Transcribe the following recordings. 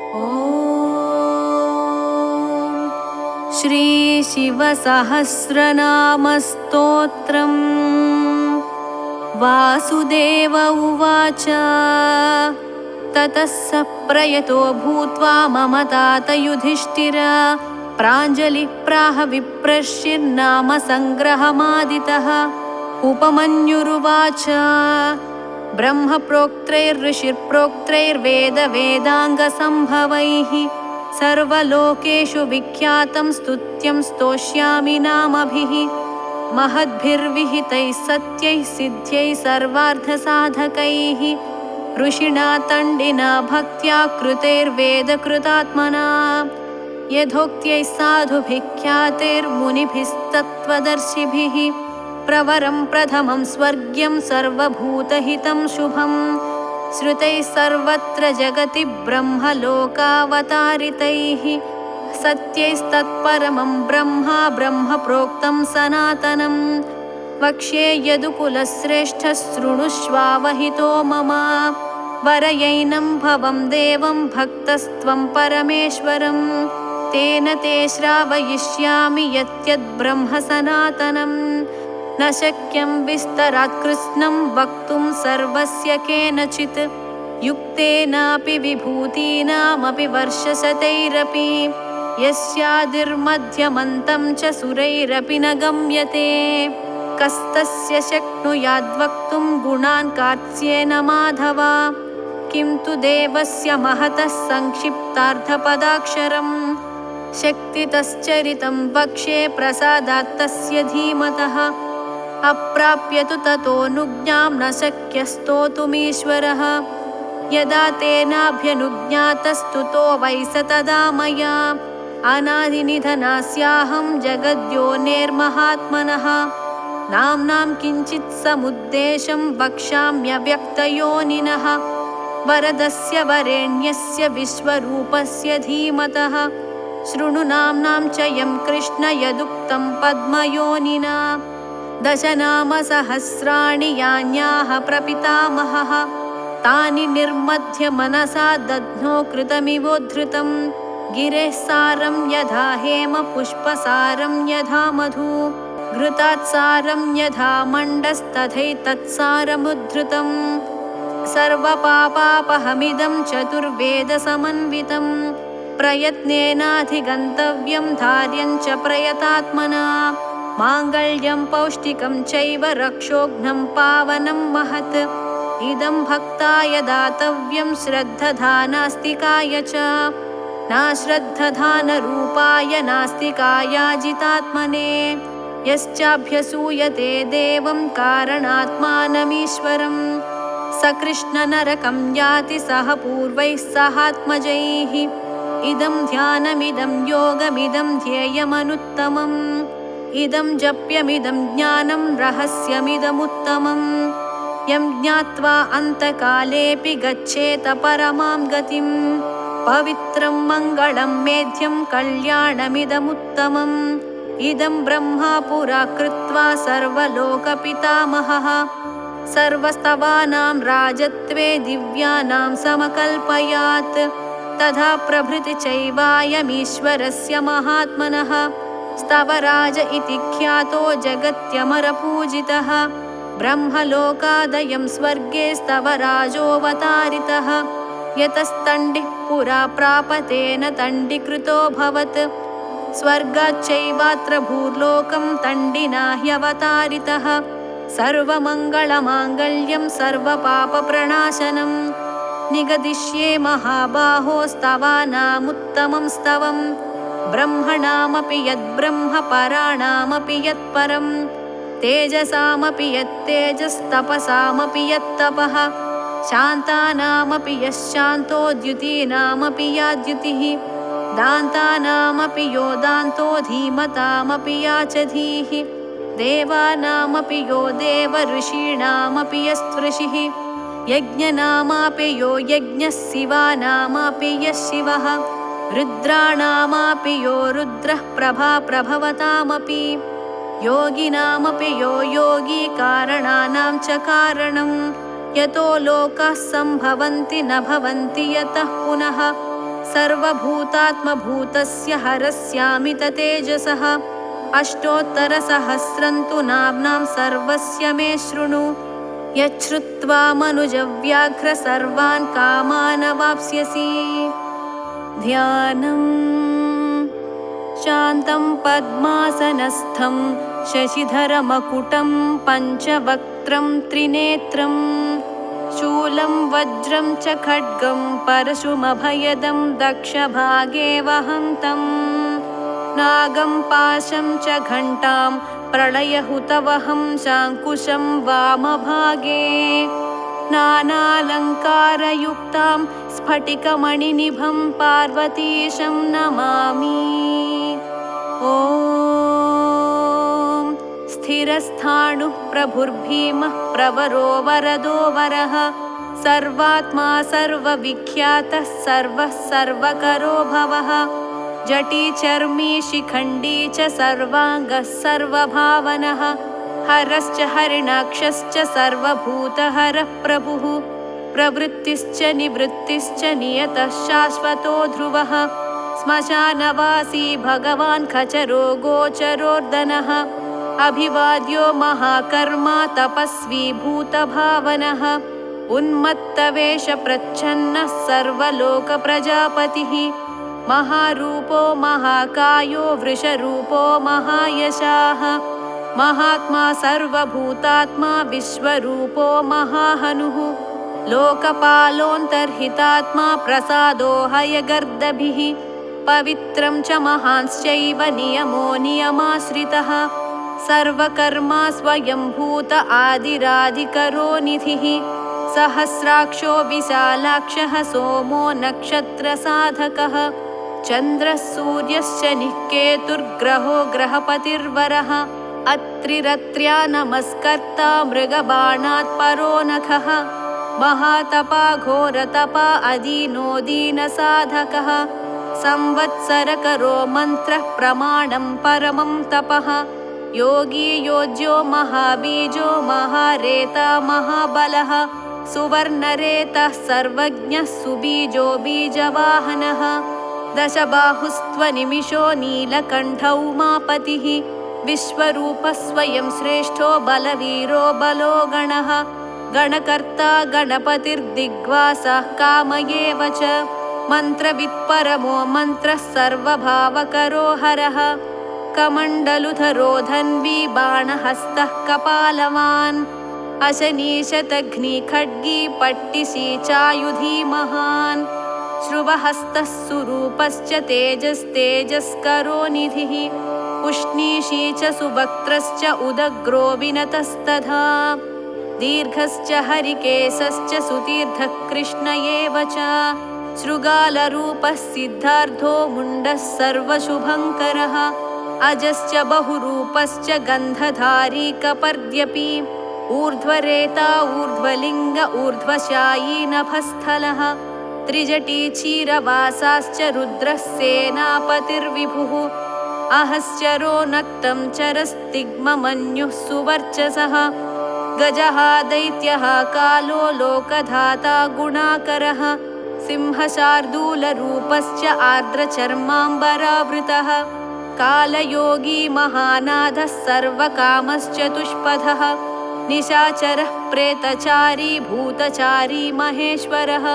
ॐ श्रीशिवसहस्रनामस्तोत्रम्। वासुदेव उवाच ततः स प्रयतो भूत्वा मम तात युधिष्ठिर प्राञ्जलिः प्राह विप्रश्यन्नाम सङ्ग्रहमादितः। उपमन्युरुवाच ब्रह्मप्रोक्तैर्ऋषिर्प्रोक्तैर्वेदवेदाङ्गसम्भवैः सर्वलोकेषु विख्यातं स्तुत्यं स्तोष्यामि नामभिः। महद्भिर्विहितैः सत्यैः सिद्ध्यैः सर्वार्थसाधकैः ऋषिणा तण्डिना भक्त्या कृतैर्वेदकृतात्मना यथोक्त्यैः साधुभिः ख्यातैर्मुनिभिस्तत्त्वदर्शिभिः प्रवरं प्रथमं स्वर्ग्यं सर्वभूतहितं शुभं श्रुतैः सर्वत्र जगति ब्रह्मलोकावतारितैः सत्यैस्तत्परमं ब्रह्मा ब्रह्मप्रोक्तं सनातनं वक्ष्ये यदुकुलश्रेष्ठः शृणुष्वावहितो मम। वरयैनं भवं देवं भक्तस्त्वं परमेश्वरं तेन ते श्रावयिष्यामि यद्ब्रह्म सनातनं न शक्यं विस्तरात् कृत्स्नं वक्तुं सर्वस्य केनचित् युक्तेनापि विभूतीनामपि वर्षशतैरपि यस्यादिर्मध्यमन्तं च सुरैरपि न गम्यते कस्तस्य शक्नुयाद्वक्तुं गुणान् कार्त्स्येन माधव। किं तु देवस्य महतः संक्षिप्तार्थपदाक्षरं शक्तितश्चरितं वक्ष्ये प्रसादात् तस्य धीमतः अप्राप्य तु ततोऽनुज्ञां न शक्यस्तोतुमीश्वरः यदा तेनाभ्यनुज्ञातस्तुतो वै स तदा मया अनादिनिधनास्याहं जगद्योनेर्महात्मनः नाम्नां किञ्चित् समुद्देशं वक्ष्याम्यव्यक्तयोनिनः वरदस्य वरेण्यस्य विश्वरूपस्य धीमतः शृणु नाम्नां च यं कृष्ण यदुक्तं पद्मयोनिना दशनामसहस्राणि यान्याः प्रपितामहः तानि निर्मध्य मनसा दध्नो कृतमिवोद्धृतं गिरेः सारं यथा हेम पुष्पसारं यथा मधु घृतात्सारं यथा मण्डस्तथैतत्सारमुद्धृतं सर्वपापापहमिदं चतुर्वेदसमन्वितं प्रयत्नेनाधिगन्तव्यं धार्यं च प्रयतात्मना माङ्गल्यं पौष्टिकं चैव रक्षोघ्नं पावनं महत् इदं भक्ताय दातव्यं श्रद्धधानास्तिकाय च नाश्रद्धधानरूपाय नास्तिकायाजितात्मने यश्चाभ्यसूयते देवं कारणात्मानमीश्वरं स कृष्णनरकं याति सह पूर्वैः सहात्मजैः इदं ध्यानमिदं योगमिदं ध्येयमनुत्तमम् इदं जप्यमिदं ज्ञानं रहस्यमिदमुत्तमं यं ज्ञात्वा अन्तकालेऽपि गच्छेत परमां गतिं पवित्रं मङ्गलं मेध्यं कल्याणमिदमुत्तमम् इदं ब्रह्मा पुरा कृत्वा सर्वलोकपितामहः सर्वस्तवानां राजत्वे दिव्यानां समकल्पयात् तथा प्रभृति चैवायमीश्वरस्य महात्मनः स्तवराज इति ख्यातो जगत्यमरपूजितः ब्रह्मलोकादयं स्वर्गे स्तवराजोऽवतारितः यतस्तण्डिः पुरा प्रापतेन तण्डीकृतोऽभवत् स्वर्गाच्चैवात्र भूर्लोकं तण्डिना ह्यवतारितः सर्वमङ्गलमाङ्गल्यं सर्वपापप्रणाशनं निगदिष्ये महाबाहो स्तवानामुत्तमं स्तवम् ब्रह्मणामपि यद्ब्रह्म पराणामपि यत्परं तेजसामपि यत्तेजस्तपसामपि यत्तपः शान्तानामपि यश्शान्तो द्युतीनामपि या द्युतिः दान्तानामपि यो दान्तो धीमतामपि या च धीः देवानामपि यो देव ऋषीणामपि यस्त्वृषिः यज्ञनामापि यो यज्ञः शिवानामपि यः शिवः रुद्राणामपि यो रुद्रः प्रभा प्रभवतामपि योगिनामपि यो योगी कारणानां च कारणं यतो लोकाः सम्भवन्ति न भवन्ति यतः पुनः सर्वभूतात्मभूतस्य हरस्यामित तेजसः अष्टोत्तरसहस्रं तु नाम्नां सर्वस्य मे शृणु यच्छ्रुत्वा मनुजव्याघ्र सर्वान् कामानवाप्स्यसि। ध्यानम् शान्तं पद्मासनस्थं शशिधरमकुटं पञ्चवक्त्रं त्रिनेत्रं शूलं वज्रं च खड्गं परशुमभयदं दक्षभागे वहन्तं नागं पाशं च घण्टां प्रलयहुतवहं शाङ्कुशं वामभागे नानालङ्कारयुक्तां स्फटिकमणिनिभं पार्वतीशं नमामि। ॐ स्थिरस्थाणुः प्रभुर्भीमः प्रवरो वरदो वरः सर्वात्मा सर्वविख्यातः सर्वः सर्वकरो भवः जटी चर्मी शिखण्डी च सर्वाङ्गः सर्वभावनः हरश्च हरिणाक्षश्च सर्वभूतहरः प्रभुः प्रवृत्तिश्च निवृत्तिश्च नियतः शाश्वतो ध्रुवः श्मशानवासी भगवान् खचरो गोचरोर्दनः अभिवाद्यो महाकर्मा तपस्वी भूतभावनः उन्मत्तवेषप्रच्छन्नः सर्वलोकप्रजापतिः महारूपो महाकायो वृषरूपो महायशाः महात्मा सर्वभूतात्मा विश्वरूपो महाहनुः लोकपालोऽन्तर्हितात्मा प्रसादो हयगर्दभिः पवित्रं च महांश्चैव नियमो नियमाश्रितः सर्वकर्मा स्वयंभूत आदिरादिकरो निधिः सहस्राक्षो विशालाक्षः सोमो नक्षत्रसाधकः चन्द्रः सूर्यश्च निःकेतुर्ग्रहो ग्रहपतिर्वरः अत्रिरत्र्या नमस्कर्ता मृगबाणात् परो नखः महातपा घोरतपा अदीनो दीनसाधकः संवत्सरकरो मन्त्रः प्रमाणं परमं तपः योगी योज्यो महाबीजो महारेता महाबलः सुवर्णरेतः सर्वज्ञः सुबीजो बीजवाहनः दशबाहुस्त्वनिमिषो नीलकण्ठौ उमापतिः विश्वरूपः स्वयं श्रेष्ठो बलवीरो बलो गणः गणकर्ता गणपतिर्दिग्वासः काम एव च मन्त्रवित्परमो मन्त्रः सर्वभावकरो हरः कमण्डलुधरो धन्वी बाणहस्तः कपालवान् अशनीशतघ्निखड्गी पट्टिशी चायुधी महान् श्रुवहस्तः सुरूपश्च तेजस्तेजस्करो निधिः उष्णीषी च सुवक्त्रश्च उदग्रो विनतस्तथा दीर्घश्च हरिकेशश्च सुतीर्थः कृष्ण एव च शृगालरूपः सिद्धार्थो मुण्डः सर्वशुभङ्करः अजश्च बहुरूपश्च गन्धधारी कपर्द्यपि ऊर्ध्वरेता ऊर्ध्वलिङ्ग ऊर्ध्वशायी नभस्थलः त्रिजटी क्षीरवासाश्च रुद्रः सेनापतिर्विभुः अहश्चरो नक्तं चरस्तिग्ममन्युः सुवर्चसः गजः दैत्यः कालो लोकधाता गुणाकरः सिंहशार्दूलरूपश्च आर्द्रचर्माम्बरावृतः कालयोगी महानाथः सर्वकामश्चतुष्पथः निशाचरः प्रेतचारी भूतचारी महेश्वरः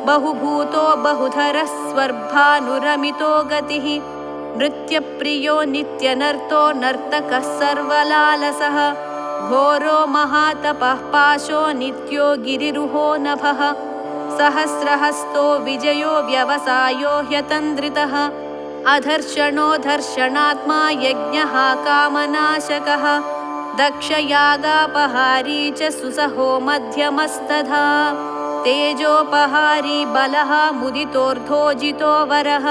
बहुभूतो बहुधरः स्वर्भानुरमितो गतिः नृत्यप्रियो नित्यनर्तो नर्तकः सर्वलालसः घोरो महातपः पाशो नित्यो गिरिरुहो नभः सहस्रहस्तो विजयो व्यवसायो ह्यतन्द्रितः अधर्षणो धर्षणात्मा यज्ञः कामनाशकः दक्षयागापहारी च सुसहो मध्यमस्तधा तेजोपहारी बलः मुदितोर्धोजितो वरः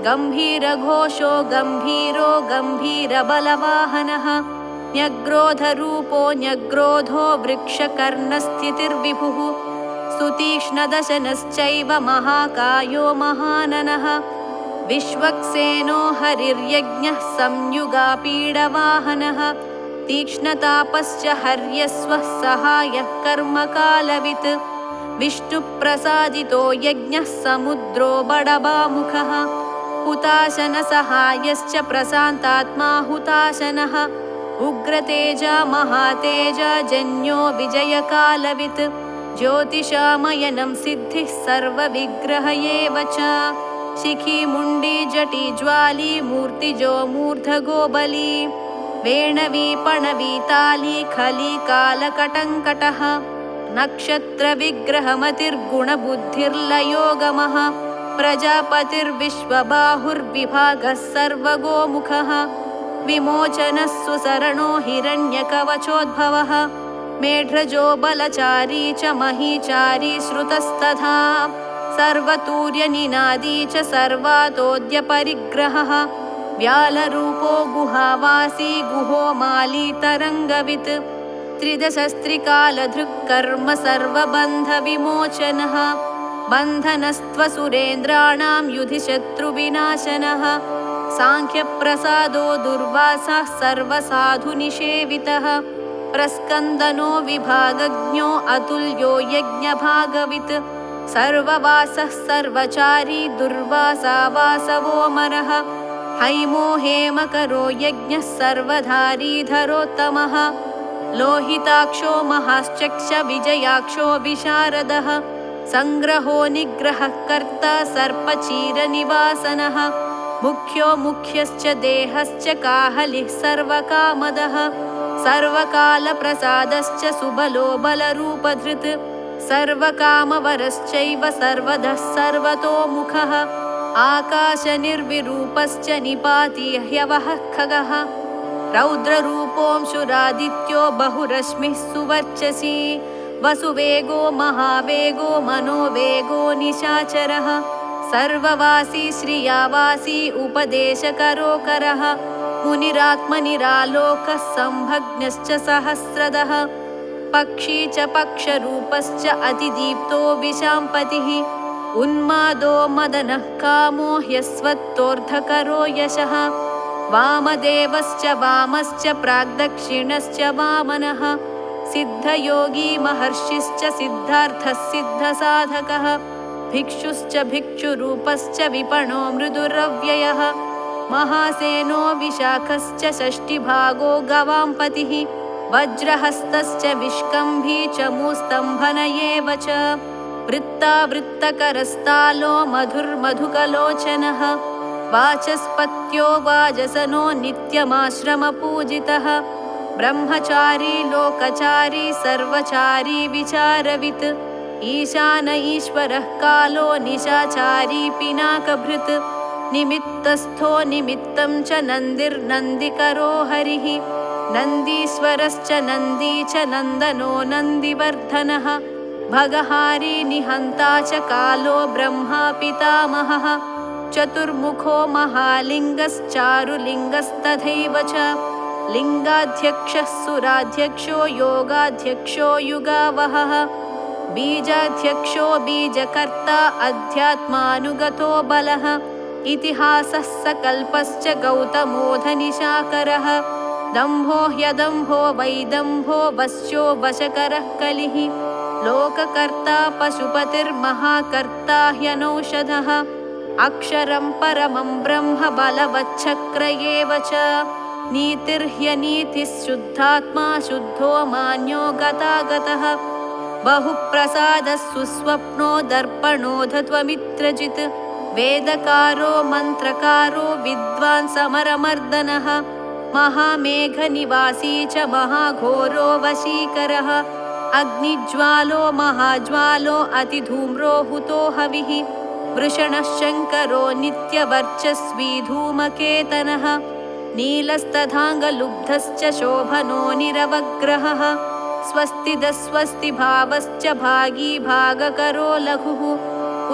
गम्भीरघोषो गम्भीरो गम्भीरबलवाहनः न्यग्रोधरूपो न्यग्रोधो वृक्षकर्णस्थितिर्विभुः सुतीक्ष्णदशनश्चैव महाकायो महाननः विश्वक्सेनो हरिर्यज्ञः संयुगापीडवाहनः तीक्ष्णतापश्च हर्यस्वः सहायः कर्मकालवित् विष्णुप्रसादितो यज्ञः समुद्रो बडबामुखः हुताशनसहायश्च प्रशान्तात्मा हुताशनः उग्रतेजा महातेजा जन्यो विजयकालवित् ज्योतिषामयनं सिद्धिः सर्वविग्रह एव च शिखी मुण्डी जटी ज्वाली मूर्तिजो मूर्धगो बली वेणवी पणवी ताली खली कालकटङ्कटः नक्षत्रविग्रहमतिर्गुणबुद्धिर्लयोगमः प्रजापतिर्विश्वबाहुर्विभागः सर्वगोमुखः विमोचनः सुसरणो हिरण्यकवचोद्भवः मेढ्रजो बलचारी च महीचारी श्रुतस्तथा सर्वतूर्यनिनादी च सर्वातोद्यपरिग्रहः व्यालरूपो गुहावासी गुहो माली तरङ्गवित् त्रिदशस्त्रिकालधृक्कर्म सर्वबन्धविमोचनः बन्धनस्त्वसुरेन्द्राणां युधिशत्रुविनाशनः साङ्ख्यप्रसादो दुर्वासः सर्वसाधुनिषेवितः प्रस्कन्दनो विभागज्ञो अतुल्यो यज्ञभागवित् सर्ववासः सर्वचारी दुर्वासा वासवोमरः हैमो हेमकरो यज्ञः सर्वधारीधरोत्तमः लोहिताक्षो महाश्चक्ष विजयाक्षो विशारदः संग्रहो निग्रहः कर्ता सर्पचीरनिवासनः मुख्यो मुख्यश्च देहश्च काहलिः सर्वकामदः सर्वकालप्रसादश्च सुबलो बलरूपधृत् सर्वकामवरश्चैव सर्वदः सर्वतोमुखः आकाशनिर्विरूपश्च निपाति ह्यवः खगः रौद्ररूपोऽंशुरादित्यो बहुरश्मिः सुवर्चसी वसुवेगो महावेगो मनोवेगो निशाचरः सर्ववासी श्रियावासी उपदेशकरोकरः मुनिरात्मनिरालोकः संभग्नश्च सहस्रदः पक्षी च पक्षरूपश्च अतिदीप्तो विशाम्पतिः उन्मादो मदनः कामो ह्यस्वत्तोऽर्धकरो यशः वामदेवश्च वामश्च प्राग्दक्षिणश्च वामनः सिद्धयोगी महर्षिश्च सिद्धार्थः सिद्धसाधकः भिक्षुश्च भिक्षुरूपश्च विपणो मृदुरव्ययः महासेनो विशाखश्च षष्टिभागो गवाम्पतिः वज्रहस्तश्च विष्कम्भी च मूस्तम्भन एव च वृत्तावृत्तकरस्तालो मधुर्मधुकलोचनः वाचस्पत्यो वाजसनो नित्यमाश्रमपूजितः ब्रह्मचारी लोकचारी सर्वचारी विचारवित् ईशान ईश्वरः कालो निशाचारी पिनाकभृत् निमित्तस्थो निमित्तं च नन्दिर्नन्दिकरो हरिः नन्दीश्वरश्च नन्दी च नन्दनो नन्दिवर्धनः भगहारी निहन्ता च कालो ब्रह्मा पितामहः चतुर्मुखो महालिङ्गश्चारुलिङ्गस्तथैव च लिङ्गाध्यक्षः सुराध्यक्षो योगाध्यक्षो युगावहः बीजाध्यक्षो बीजकर्ता अध्यात्मानुगतो बलः इतिहासः सकल्पश्च गौतमोऽधनिशाकरः दम्भो ह्यदम्भो वैदम्भो वश्यो वशकरः कलिः लोककर्ता पशुपतिर्महाकर्ता ह्यनौषधः अक्षरं परमं ब्रह्म बलवच्छक्र एव च नीतिर्ह्यनीतिः शुद्धात्मा शुद्धो मान्यो गतागतः बहुप्रसादः सुस्वप्नो दर्पणोऽधत्वमित्रजित् वेदकारो मन्त्रकारो विद्वान् समरमर्दनः महामेघनिवासी च महाघोरो वशीकरः अग्निज्वालो महाज्वालो अतिधूम्रो हुतो हविः वृषणः शङ्करो नित्यवर्चस्वी धूमकेतनः नीलस्तथाङ्गलुब्धश्च शोभनो निरवग्रहः स्वस्तिदस्वस्तिभावश्च भागी भागकरो लघुः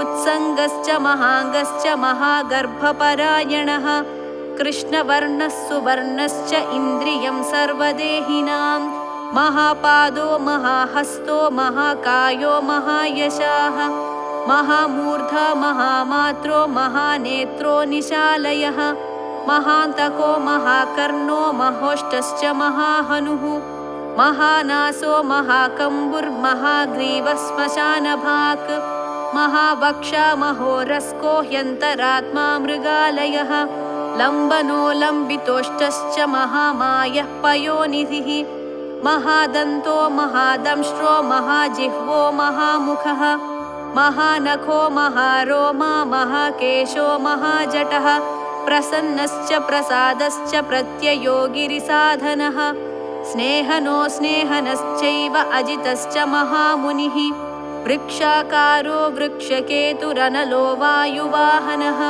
उत्सङ्गश्च महाङ्गश्च महागर्भपरायणः कृष्णवर्णः सुवर्णश्च इन्द्रियं सर्वदेहिनां महापादो महाहस्तो महाकायो महायशाः महामूर्धा महामात्रो महानेत्रो निशालयः महान्तको महाकर्णो महोष्टश्च महाहनुः महानासो महाकम्बुर्महाग्रीवश्मशानभाक् महावक्षा महोरस्को ह्यन्तरात्मा मृगालयः लम्बनो लम्बितोष्टश्च महामायः पयोनिधिः महादन्तो महादंष्ट्रो महाजिह्वो महामुखः महानखो महारोमा महाकेशो महाजटः प्रसन्नश्च प्रसादश्च प्रत्ययो गिरिसाधनः स्नेहनो स्नेहनश्चैव अजितश्च महामुनिः वृक्षाकारो वृक्षकेतुरनलो वायुवाहनः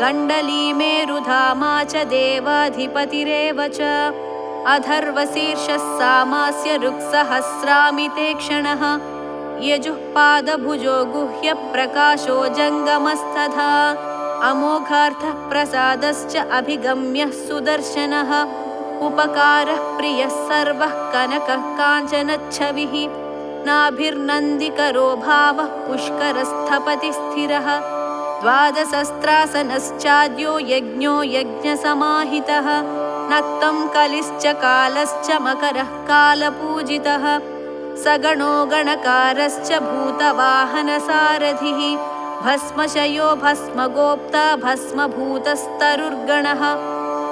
गण्डली मेरुधामा च देवाधिपतिरेव च अथर्वशीर्षः सामास्य ऋक्सहस्रामिते क्षणः यजुः पादभुजो गुह्यप्रकाशो जङ्गमस्तथा अमोघार्थः प्रसादश्च अभिगम्यः सुदर्शनः उपकारः प्रियः सर्वः कनकः काञ्चनच्छविः नाभिर्नन्दिकरो भावः पुष्करस्थपति स्थिरः द्वादशस्त्रासनश्चाद्यो यज्ञो यज्ञसमाहितः नक्तं कलिश्च कालश्च मकरः कालपूजितः सगणो गणकारश्च भूतवाहनसारथिः भस्मशयो भस्मगोप्ता भस्मभूतस्तरुर्गणः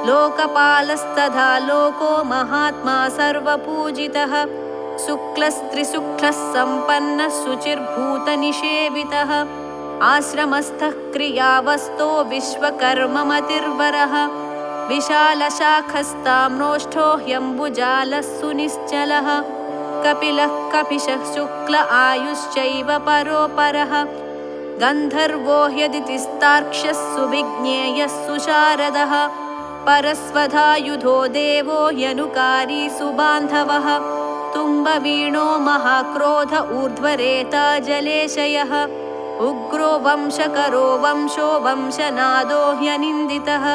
लोकपालस्तथा लोको महात्मा सर्वपूजितः शुक्लस्त्रिशुक्लः सम्पन्नः शुचिर्भूतनिषेवितः आश्रमस्थः क्रियावस्तो विश्वकर्ममतिर्वरः विशालशाखस्ताम्रोष्ठो ह्यम्बुजालः सुनिश्चलः कपिलः कपिशः शुक्ल आयुश्चैव परोपरः गन्धर्वो ह्यदितिस्तार्क्ष्यः सुविज्ञेयः सुशारदः परस्वधायुधो देवो ह्यनुकारी सुबान्धवः तुम्बवीणो महाक्रोध ऊर्ध्वरेता जलेशयः उग्रो वंशकरो वंशो वंशनादो ह्यनिन्दितः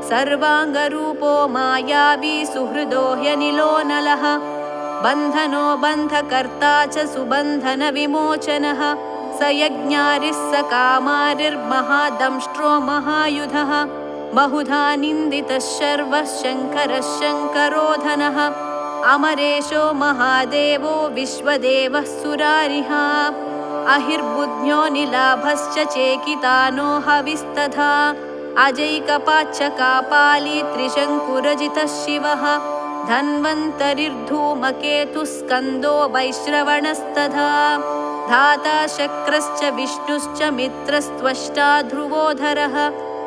सर्वाङ्गरूपो मायावी सुहृदो ह्यनिलोनलः बन्धनो बन्धकर्ता च सुबन्धनविमोचनः स यज्ञारिः स कामारिर्महादंष्ट्रो महायुधः बहुधा निन्दितः शर्वः शङ्करः शङ्करोधनः अमरेशो महादेवो विश्वदेवः सुरारिः अहिर्बुद्ध्यो निलाभश्च चेकितानो हविस्तथा अजैकपाच्च कापाली त्रिशङ्कुरजितः शिवः धन्वन्तरिर्धूमकेतुः स्कन्दो वैश्रवणस्तथा धाता शक्रश्च विष्णुश्च मित्रस्त्वष्टा ध्रुवोधरः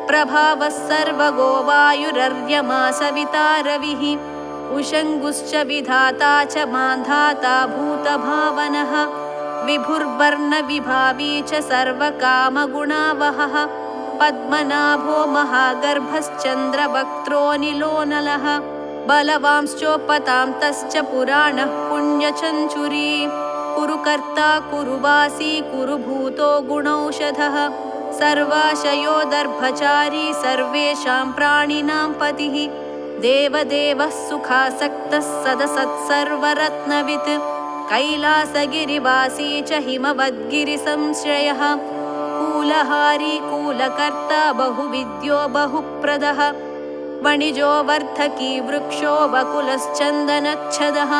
प्रभावः सर्वगो वायुरर्यमा सविता रविः उषङ्गुश्च विधाता च मान्धाता भूतभावनः विभुर्वर्णविभावी च सर्वकामगुणावहः पद्मनाभो महागर्भश्चन्द्रवक्त्रोऽनिलोनलः बलवांश्चोपतान्तश्च पुराणः पुण्यचञ्चुरी कुरुकर्ता कुरुवासी कुरुभूतो गुणौषधः सर्वाशयो दर्भचारी सर्वेषां प्राणिनां पतिः देवदेवः सुखासक्तः सदसत्सर्वरत्नवित् कैलासगिरिवासी च हिमवद्गिरिसंश्रयः कूलहारी कूलकर्ता बहुविद्यो बहुप्रदः वणिजो वर्धकी वृक्षो वकुलश्चन्दनच्छदः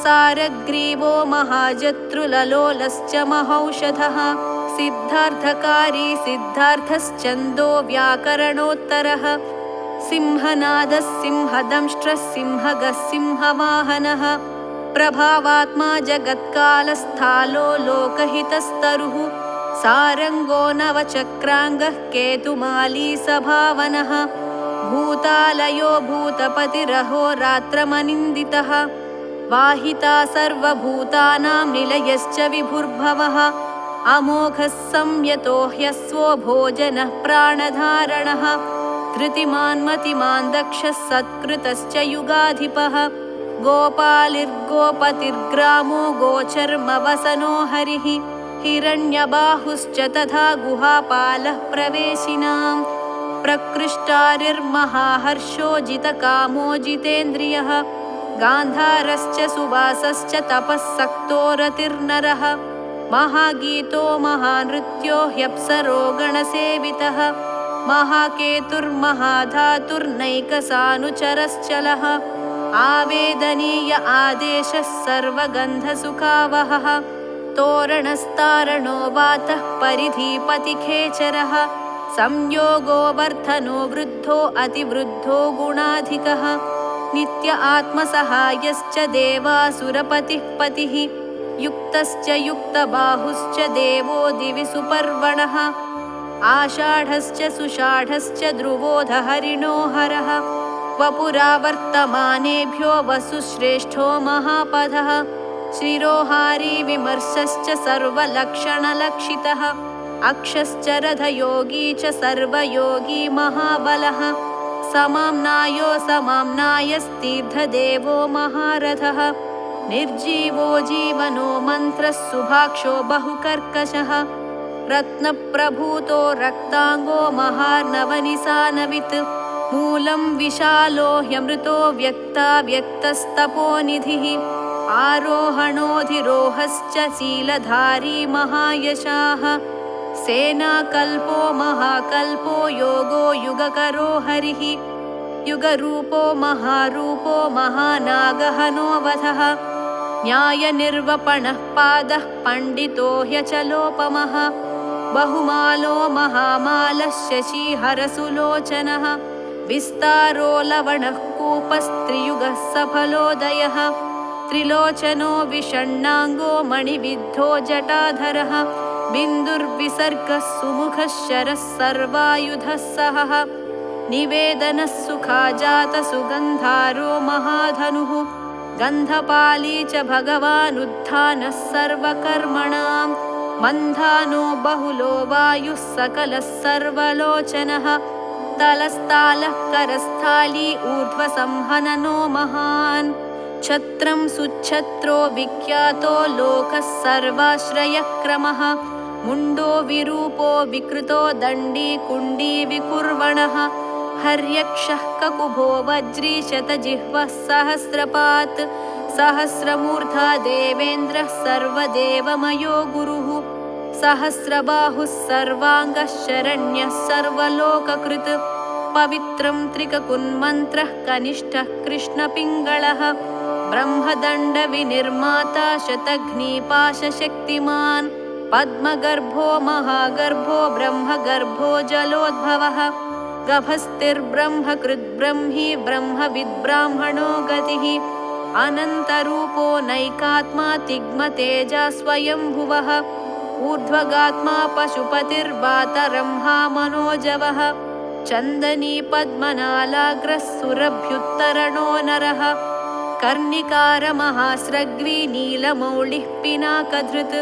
सारग्रीवो महाजत्रुललोलश्च महौषधः सिद्धार्थकारी सिद्धार्थश्चन्दो व्याकरणोत्तरः सिंहनादः सिंहदंष्ट्रः सिंहगः सिंहवाहनः प्रभावात्मा जगत्कालस्थालो लोकहितस्तरुः सारङ्गो नवचक्राङ्गः केतुमाली सभावनः भूतालयो भूतपतिरहो रात्रमनिन्दितः वाहिता सर्वभूतानां निलयश्च विभुर्भवः अमोघः संयतो ह्यस्वो भोजनः प्राणधारणः धृतिमान् दक्षः सत्कृतश्च युगाधिपः गोपालिर्गोपतिर्ग्रामो गोचर्मवसनो हरिः हिरण्यबाहुश्च तथा गुहापालः प्रवेशिनां प्रकृष्टारिर्महाहर्षो जितकामो जितेन्द्रियः गान्धारश्च सुवासश्च तपःसक्तो रतिर्नरः महागीतो महानृत्यो ह्यप्सरो गणसेवितः महाकेतुर्महाधातुर्नैकसानुचरश्चलः आवेदनीय आदेशः सर्वगन्धसुखावहः तोरणस्तारणो वातः परिधिपतिखेचरः संयोगो वर्धनो वृद्धो अतिवृद्धो गुणाधिकः नित्य आत्मसहायश्च देवासुरपतिः पतिः युक्तश्च युक्तबाहुश्च देवो दिवि सुपर्वणः आषाढश्च सुषाढश्च ध्रुवोधहरिणो हरः वपुरावर्तमानेभ्यो वसुश्रेष्ठो महापदः शिरोहारी विमर्शश्च सर्वलक्षणलक्षितः अक्षश्च रथयोगी च सर्वयोगी महाबलः समाम्नायो समाम्नायस्तीर्थदेवो महारथः निर्जीवो जीवनो मन्त्रः सुभाक्षो बहुकर्कशः रत्नप्रभूतो रक्ताङ्गो महार्णवनिसानवित् मूलं विशालो ह्यमृतो व्यक्ताव्यक्तस्तपोनिधिः आरोहणोधिरोहश्च शीलधारी महायशाः सेनाकल्पो महाकल्पो योगो युगकरो हरिः युगरूपो महारूपो महानागहनो वधः न्यायनिर्वपणः पादः पण्डितो ह्यचलोपमः बहुमालो महामालः शशिहरसुलोचनः विस्तारो लवणः कूपस्त्रियुगः सफलोदयः त्रिलोचनो विषण्णाङ्गो मणिविद्धो जटाधरः बिन्दुर्विसर्गः सुमुखः शरः सर्वायुधः सहः निवेदनः सुखाजातसुगन्धारो महाधनुः गन्धपाली च भगवानुत्थानः सर्वकर्मणां मन्धानो बहुलो वायुः सकलः सर्वलोचनः तलस्तालः करस्थाली ऊर्ध्वसंहननो महान् छत्रं सुच्छत्रो विख्यातो लोकः सर्वाश्रयक्रमः मुण्डो विरूपो विकृतो दण्डी कुण्डी विकुर्वणः हर्यक्षः ककुभो वज्री शतजिह्वः सहस्रपात् सहस्रमूर्धा देवेन्द्रः सर्वदेवमयो गुरुः सहस्रबाहुः सर्वाङ्गः शरण्यः सर्वलोककृत् पवित्रं त्रिककुन्मन्त्रः कनिष्ठः कृष्णपिङ्गळः ब्रह्मदण्डविनिर्माता शतघ्नीपाशशक्तिमान् पद्मगर्भो महागर्भो ब्रह्मगर्भो जलोद्भवः गभस्तिर्ब्रह्मकृद्ब्रह्मी ब्रह्मविद्ब्राह्मणो गतिः अनन्तरूपो नैकात्मा तिग्मतेजा स्वयंभुवः ऊर्ध्वगात्मा पशुपतिर्वातरंहा मनोजवः चन्दनी पद्मनालाग्रः सुरभ्युत्तरणो नरः कर्णिकारमहास्रग्वी नीलमौलिः पिनाकधृत्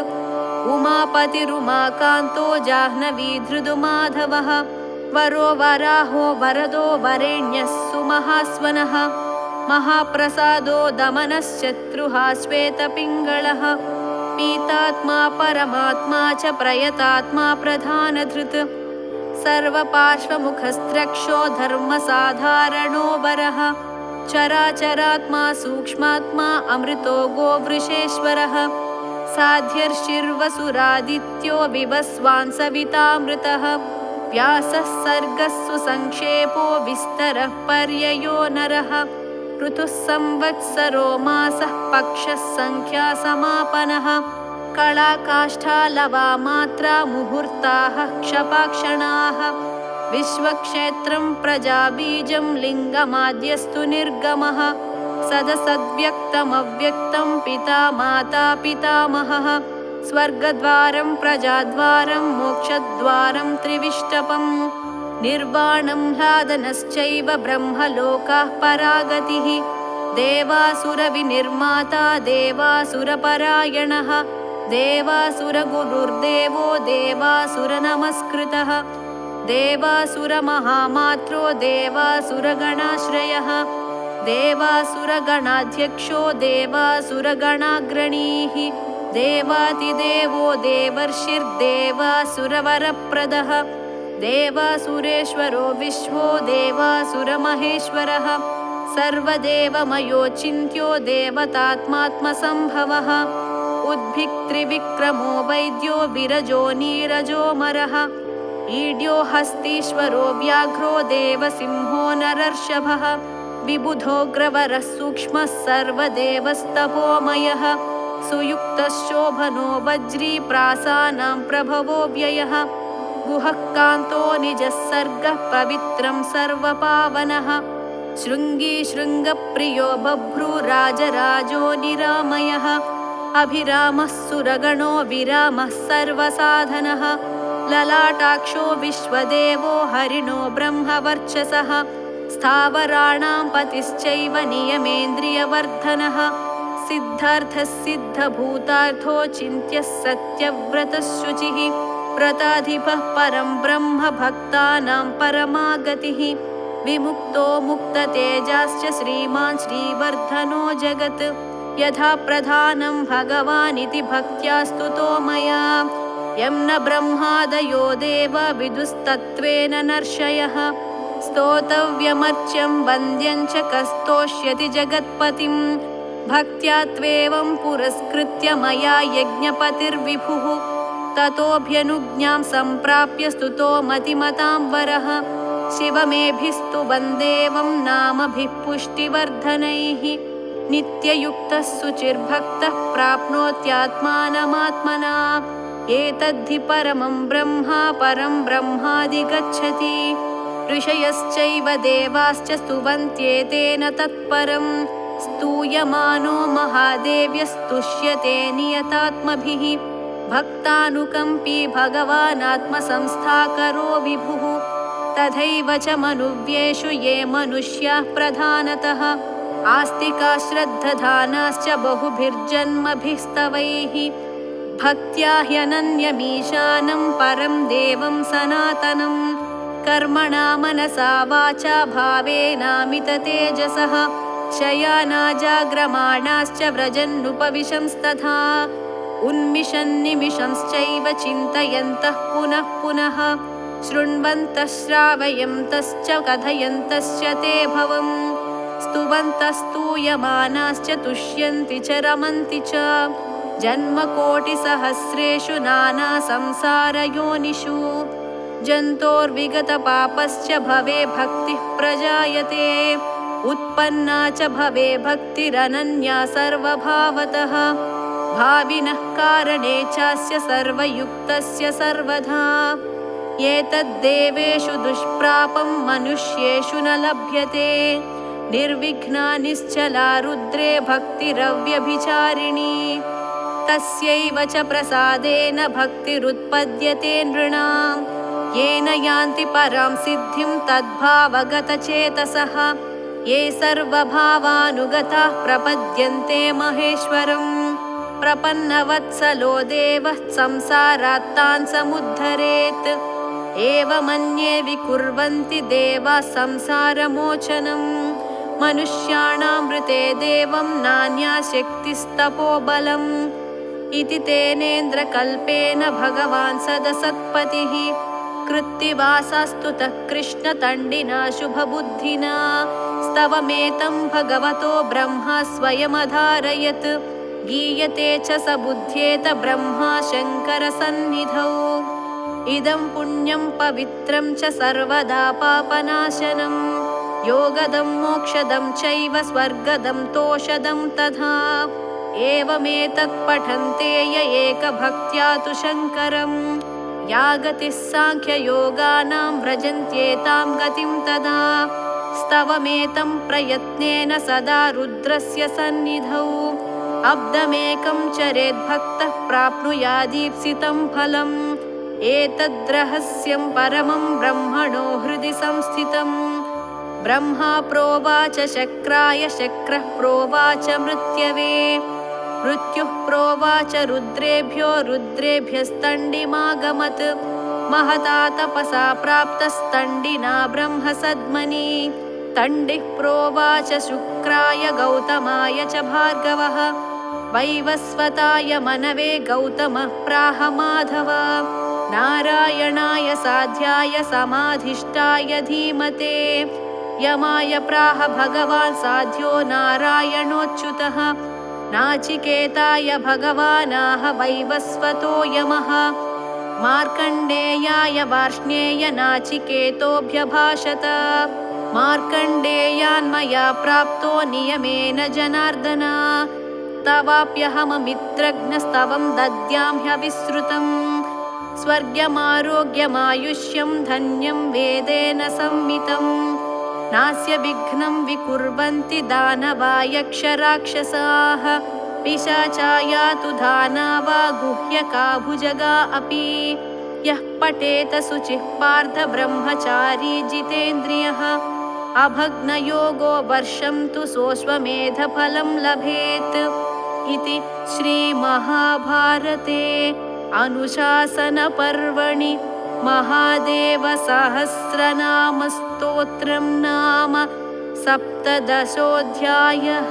उमापतिरुमाकान्तो जाह्नवी धृदुमाधवः वरो वराहो वरदो वरेण्यः सुमहास्वनः महाप्रसादो दमनश्शत्रुः श्वेतपिङ्गळः पीतात्मा परमात्मा च प्रयतात्मा प्रधानधृत् सर्वपार्श्वमुखस्त्रक्षो धर्मसाधारणो वरः चराचरात्मा सूक्ष्मात्मा अमृतो गोवृषेश्वरः साध्यर्षिर्वसुरादित्यो विवस्वान् सवितामृतः व्यासः सर्गः सुसंक्षेपो विस्तरः पर्ययो नरः ऋतुः संवत्सरो मासः पक्षः संख्या समापनः कलाकाष्ठा मात्रा मुहूर्ताः क्षपाक्षणाः विश्वक्षेत्रं प्रजाबीजं लिङ्गमाद्यस्तु निर्गमः सदसद्व्यक्तमव्यक्तं पिता माता पितामहः स्वर्गद्वारं प्रजाद्वारं मोक्षद्वारं त्रिविष्टपं निर्वाणं ह्लादनश्चैव ब्रह्मलोकाः परागतिः देवासुरविनिर्माता देवासुरपरायणः देवासुरगुरुर्देवो देवासुरनमस्कृतः देवासुरमहामात्रो देवासुरगणाश्रयः देवासुरगणाध्यक्षो देवासुरगणाग्रणीः देवातिदेवो देवर्षिर्देवासुरवरप्रदः देवासुरेश्वरो विश्वो देवासुरमहेश्वरः सर्वदेवमयो चिन्त्यो देवतात्मात्मसम्भवः उद्भिक्त्रिविक्रमो वैद्यो विरजो नीरजोमरः ईड्यो हस्तीश्वरो व्याघ्रो देवसिंहो नरर्षभः विबुधोऽग्रवरः सूक्ष्मः सर्वदेवस्तपोमयः सुयुक्तशोभनो वज्री प्रासानां प्रभवो व्ययः गुहः कान्तो निजः सर्गः पवित्रं सर्वपावनः शृङ्गी शृङ्गप्रियो बभ्रुराजराजो निरामयः अभिरामः सुरगणो विरामः सर्वसाधनः ललाटाक्षो विश्वदेवो हरिणो ब्रह्मवर्चसः स्थावराणां पतिश्चैव नियमेन्द्रियवर्धनः सिद्धार्थः सिद्धभूतार्थो चिन्त्यः सत्यव्रतः शुचिः व्रताधिपः परं ब्रह्म भक्तानां परमागतिः विमुक्तो मुक्ततेजाश्च श्रीमान् श्रीवर्धनो जगत् यथा प्रधानं भगवानिति भक्त्या स्तुतो मया यं न ब्रह्मादयो देवा विदुस्तत्त्वेन नर्षयः स्तोतव्यमर्च्यं वन्द्यं च कस्तोष्यति जगत्पतिं भक्त्या त्वेवं पुरस्कृत्य मया यज्ञपतिर्विभुः ततोऽभ्यनुज्ञां सम्प्राप्य स्तुतो मतिमतां वरः शिवमेभिस्तु वन्देवं नामभिः पुष्टिवर्धनैः नित्ययुक्तः शुचिर्भक्तः प्राप्नोत्यात्मानमात्मना एतद्धि परमं ब्रह्मादिगच्छति ऋषयश्चैव देवाश्च स्तुवन्त्येतेन तत्परं स्तूयमानो महादेव्यस्तुष्यते नियतात्मभिः भक्तानुकम्पी भगवानात्मसंस्थाकरो विभुः तथैव च मनुव्येषु ये मनुष्याः प्रधानतः आस्तिका श्रद्धधानाश्च बहुभिर्जन्मभिस्तवैः भक्त्या ह्यनन्यमीशानं परं देवं सनातनं कर्मणा मनसा वाचा भावेनामिततेजसः शयानाजाग्रमाणाश्च व्रजन्नुपविशंस्तथा उन्मिषन्निमिषंश्चैव चिन्तयन्तः पुनः पुनः शृण्वन्तः श्रावयन्तश्च कथयन्तश्च ते भवम् स्तुवन्तस्तूयमानाश्च तुष्यन्ति च रमन्ति च जन्मकोटिसहस्रेषु नानासंसारयोनिषु जन्तोर्विगतपापश्च भवे भक्तिः प्रजायते उत्पन्ना च भवे भक्तिरनन्या सर्वभावतः भाविनः कारणे चास्य सर्वयुक्तस्य सर्वधा एतद्देवेषु दुष्प्रापं मनुष्येषु न लभ्यते निर्विघ्ना निश्चला रुद्रे भक्तिरव्यभिचारिणी तस्यैव च प्रसादेन भक्तिरुत्पद्यते नृणां येन यान्ति परां सिद्धिं तद्भावगतचेतसः ये सर्वभावानुगताः प्रपद्यन्ते महेश्वरम् प्रपन्नवत्सलो देवः संसारात्तान् समुद्धरेत् एवमन्ये विकुर्वन्ति देवाः संसारमोचनं मनुष्याणामृते देवं नान्या शक्तिस्तपोबलम् इति तेनेन्द्रकल्पेन भगवान् सदसत्पतिः कृत्तिवासास्तुतः कृष्णतण्डिना शुभबुद्धिना स्तवमेतं भगवतो ब्रह्मा स्वयमधारयत् गीयते च स बुध्येत ब्रह्मा शङ्करसन्निधौ इदं पुण्यं पवित्रं च सर्वदा पापनाशनं योगदं मोक्षदं चैव स्वर्गदं तोषदं तथा एवमेतत् पठन्ते य एकभक्त्या तु शङ्करं या गतिः साङ्ख्ययोगानां व्रजन्त्येतां गतिं तदा स्तवमेतं प्रयत्नेन सदा रुद्रस्य सन्निधौ अब्दमेकं चरेद्भक्तः प्राप्नुयादीप्सितं फलम् एतद्रहस्यं परमं ब्रह्मणो हृदि संस्थितम् ब्रह्मा प्रोवाच शक्राय शक्रः प्रोवाच मृत्यवे मृत्युः प्रोवाच रुद्रेभ्यो रुद्रेभ्यस्तण्डिमागमत् महता तपसा प्राप्तस्तण्डिना ब्रह्मसद्मनि तण्डिः प्रोवाच शुक्राय गौतमाय च भार्गवः वैवस्वताय मनवे गौतमः प्राह माधव नारायणाय साध्याय समाधिष्ठाय धीमते यमाय प्राह भगवान् साध्यो नारायणोच्युतः नाचिकेताय भगवानाह वैवस्वतो यमः मार्कण्डेयाय वार्ष्णेय नाचिकेतोऽभ्यभाषत मार्कण्डेयान्मया प्राप्तो नियमेन जनार्दन तवाप्यहममित्रघ्नस्तवं दद्यां ह्यविश्रुतम् स्वर्ग्यमारोग्यमायुष्यं धन्यं वेदेन संवितम् नास्य विघ्नं विकुर्वन्ति दानवा यक्षराक्षसाः पिशाचा यातु दानवा गुह्यका भुजगा अपि यः पठेत शुचिः पार्थ ब्रह्मचारी जितेन्द्रियः अभग्नयोगो वर्षं तु सोऽश्वमेधफलं लभेत् इति श्रीमहाभारते अनुशासनपर्वणि महादेवसहस्रनामस्तोत्रं नाम 17 अध्यायः।